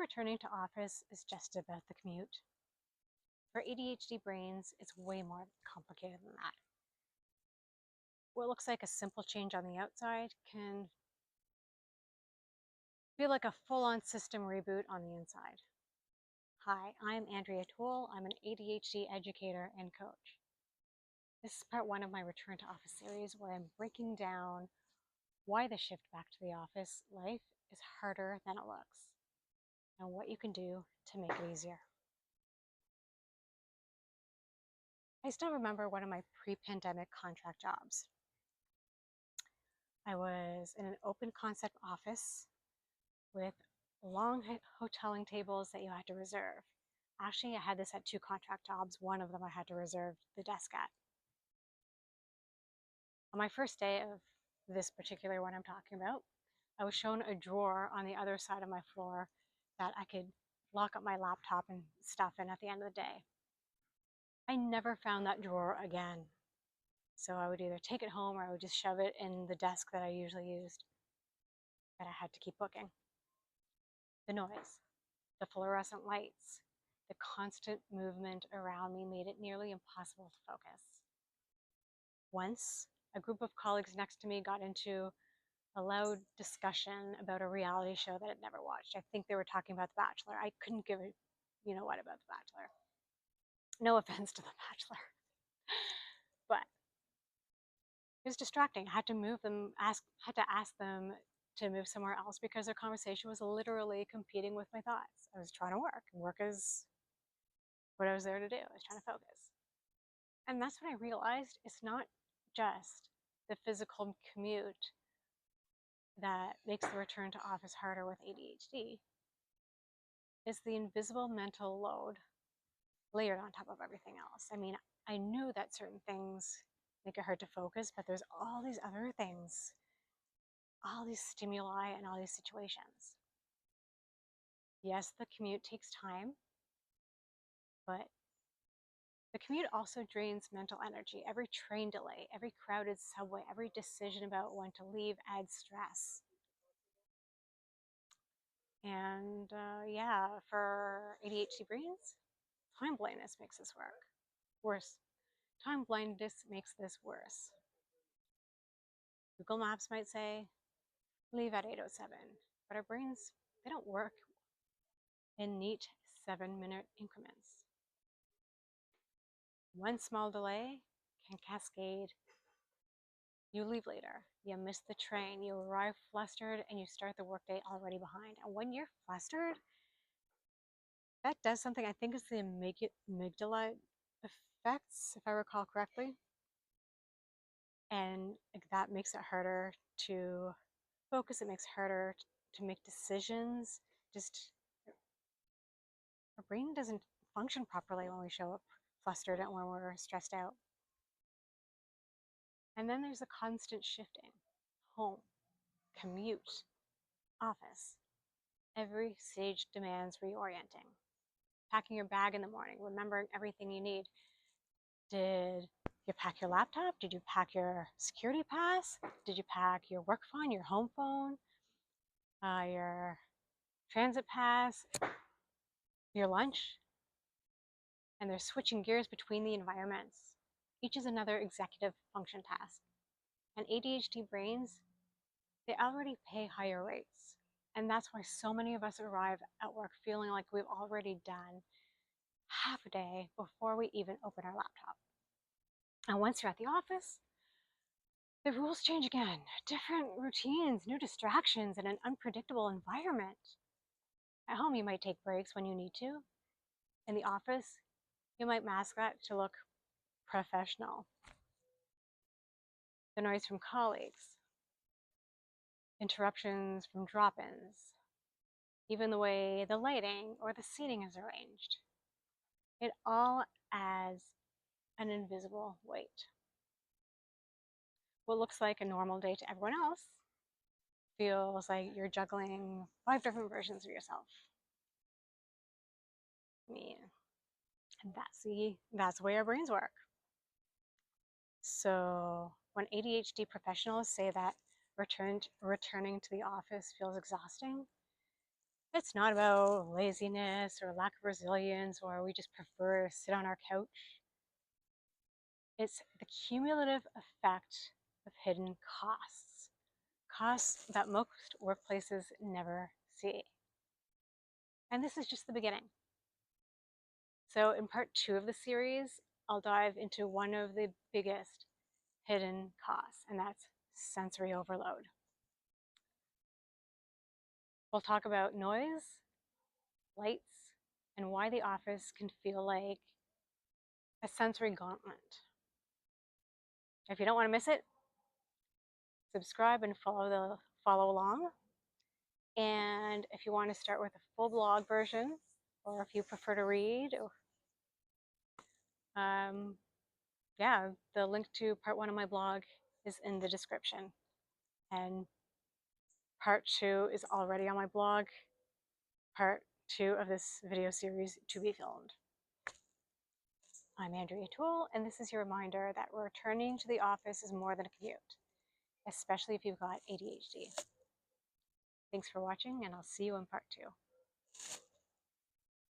returning to office is just about the commute. For ADHD brains, it's way more complicated than that. What looks like a simple change on the outside can feel like a full-on system reboot on the inside. Hi, I'm Andrea Toole. I'm an ADHD educator and coach. This is part one of my Return to Office series where I'm breaking down why the shift back to the office life is harder than it looks and what you can do to make it easier. I still remember one of my pre-pandemic contract jobs. I was in an open concept office with long hoteling tables that you had to reserve. Actually, I had this at two contract jobs. One of them I had to reserve the desk at. On my first day of this particular one I'm talking about, I was shown a drawer on the other side of my floor that I could lock up my laptop and stuff in at the end of the day. I never found that drawer again. So I would either take it home or I would just shove it in the desk that I usually used, but I had to keep booking. The noise, the fluorescent lights, the constant movement around me made it nearly impossible to focus. Once, a group of colleagues next to me got into a loud discussion about a reality show that I'd never watched. I think they were talking about The Bachelor. I couldn't give a you know what about The Bachelor. No offense to The Bachelor. But it was distracting. I had to had to ask them to move somewhere else because their conversation was literally competing with my thoughts. I was trying to work. Work is what I was there to do. I was trying to focus. And that's when I realized it's not just the physical commute that makes the return to office harder with ADHD. It's the invisible mental load layered on top of everything else. I mean, I knew that certain things make it hard to focus, but there's all these other things, all these stimuli and all these situations. Yes, the commute takes time, but the commute also drains mental energy. Every train delay, every crowded subway, every decision about when to leave adds stress. And yeah, for ADHD brains, time blindness makes this worse. Time blindness makes this worse. Google Maps might say, leave at 8:07, but our brains, they don't work in neat 7-minute increments. One small delay can cascade. You leave later, you miss the train, you arrive flustered, and you start the workday already behind. And when you're flustered, that does something, I think it's the amygdala effects, if I recall correctly. And that makes it harder to focus, it makes it harder to make decisions. Just our brain doesn't function properly when we show up flustered and when we're stressed out. And then there's a constant shifting. Home, commute, office. Every stage demands reorienting. Packing your bag in the morning, remembering everything you need. Did you pack your laptop? Did you pack your security pass? Did you pack your work phone, your home phone, your transit pass, your lunch? And they're switching gears between the environments. Each is another executive function task. And ADHD brains, they already pay higher rates. And that's why so many of us arrive at work feeling like we've already done half a day before we even open our laptop. And once you're at the office, the rules change again. Different routines, new distractions, and an unpredictable environment. At home, you might take breaks when you need to. In the office, you might mask that to look professional. The noise from colleagues, interruptions from drop-ins, even the way the lighting or the seating is arranged. It all adds an invisible weight. What looks like a normal day to everyone else feels like you're juggling 5 different versions of yourself. I mean, that's the way our brains work. So when ADHD professionals say that returning to the office feels exhausting, It's not about laziness or lack of resilience or we just prefer to sit on our couch. It's the cumulative effect of hidden costs, costs that most workplaces never see. And this is just the beginning. So, in part 2 of the series, I'll dive into one of the biggest hidden costs, and that's sensory overload. We'll talk about noise, lights, and why the office can feel like a sensory gauntlet. If you don't want to miss it, subscribe and follow along. And if you want to start with a full blog version, or if you prefer to read, yeah, the link to part 1 of my blog is in the description. And part 2 is already on my blog. Part 2 of this video series to be filmed. I'm Andrea Toole, and this is your reminder that returning to the office is more than a commute, especially if you've got ADHD. Thanks for watching, and I'll see you in part 2.